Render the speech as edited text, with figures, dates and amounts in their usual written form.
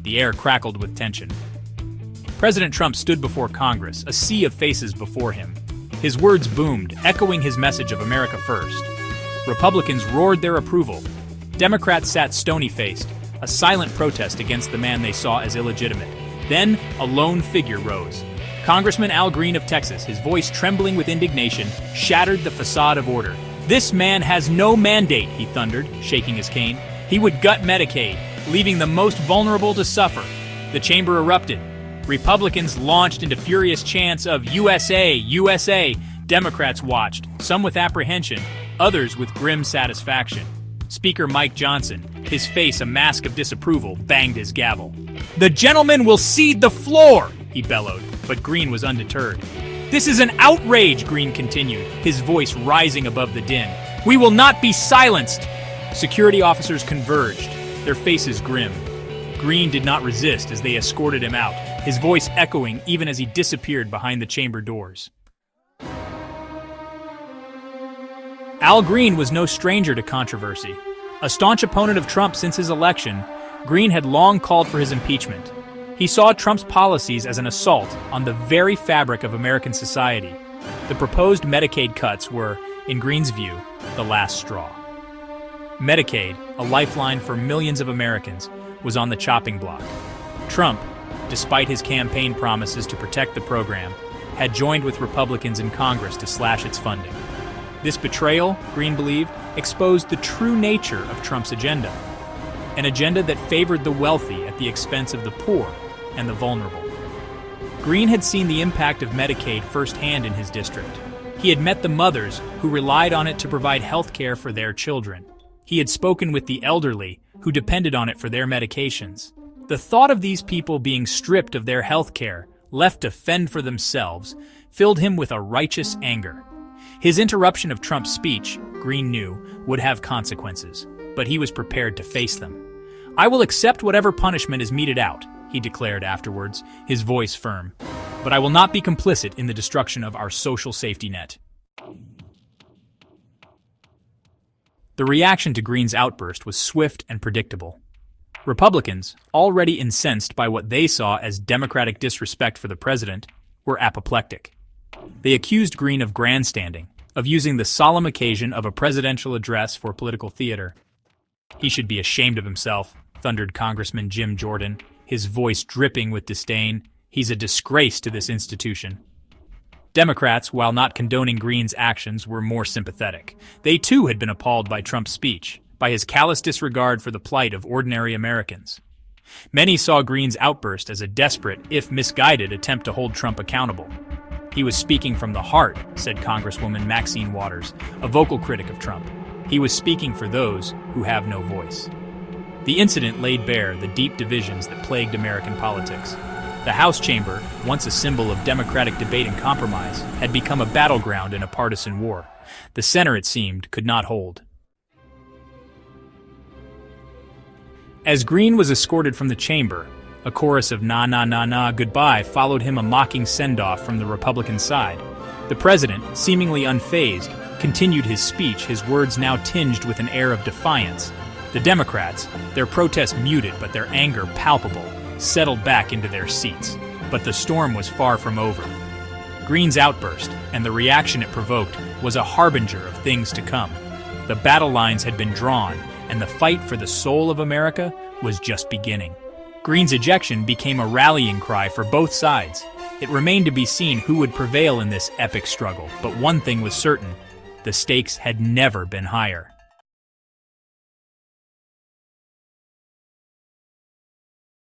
The air crackled with tension. President Trump stood before Congress, a sea of faces before him. His words boomed, echoing his message of America first. Republicans roared their approval. Democrats sat stony-faced, a silent protest against the man they saw as illegitimate. Then, a lone figure rose. Congressman Al Green of Texas, his voice trembling with indignation, shattered the facade of order. "This man has no mandate," he thundered, shaking his cane. "He would gut Medicaid, leaving the most vulnerable to suffer." The chamber erupted. Republicans launched into furious chants of "USA, USA." Democrats watched, some with apprehension, others with grim satisfaction. Speaker Mike Johnson, his face a mask of disapproval, banged his gavel. "The gentleman will cede the floor," he bellowed, but Green was undeterred. "This is an outrage," Green continued, his voice rising above the din. "We will not be silenced." Security officers converged, their faces grim. Green did not resist as they escorted him out, his voice echoing even as he disappeared behind the chamber doors. Al Green was no stranger to controversy. A staunch opponent of Trump since his election, Green had long called for his impeachment. He saw Trump's policies as an assault on the very fabric of American society. The proposed Medicaid cuts were, in Green's view, the last straw. Medicaid, a lifeline for millions of Americans, was on the chopping block. Trump, despite his campaign promises to protect the program, had joined with Republicans in Congress to slash its funding. This betrayal, Green believed, exposed the true nature of Trump's agenda, an agenda that favored the wealthy at the expense of the poor and the vulnerable. Green had seen the impact of Medicaid firsthand in his district. He had met the mothers who relied on it to provide health care for their children. He had spoken with the elderly who depended on it for their medications. The thought of these people being stripped of their health care, left to fend for themselves, filled him with a righteous anger. His interruption of Trump's speech, Green knew, would have consequences, but he was prepared to face them. "I will accept whatever punishment is meted out," he declared afterwards, his voice firm. "But I will not be complicit in the destruction of our social safety net." The reaction to Green's outburst was swift and predictable. Republicans, already incensed by what they saw as Democratic disrespect for the president, were apoplectic. They accused Green of grandstanding, of using the solemn occasion of a presidential address for political theater. "He should be ashamed of himself," thundered Congressman Jim Jordan, his voice dripping with disdain. "He's a disgrace to this institution." Democrats, while not condoning Green's actions, were more sympathetic. They too had been appalled by Trump's speech, by his callous disregard for the plight of ordinary Americans. Many saw Green's outburst as a desperate, if misguided, attempt to hold Trump accountable. "He was speaking from the heart," said Congresswoman Maxine Waters, a vocal critic of Trump. "He was speaking for those who have no voice." The incident laid bare the deep divisions that plagued American politics. The House chamber, once a symbol of democratic debate and compromise, had become a battleground in a partisan war. The center, it seemed, could not hold. As Green was escorted from the chamber, a chorus of "na na na na goodbye" followed him, a mocking send-off from the Republican side. The president, seemingly unfazed, continued his speech, his words now tinged with an air of defiance. The Democrats, their protest muted but their anger palpable, settled back into their seats. But the storm was far from over. Green's outburst, and the reaction it provoked, was a harbinger of things to come. The battle lines had been drawn, and the fight for the soul of America was just beginning. Green's ejection became a rallying cry for both sides. It remained to be seen who would prevail in this epic struggle, but one thing was certain: the stakes had never been higher.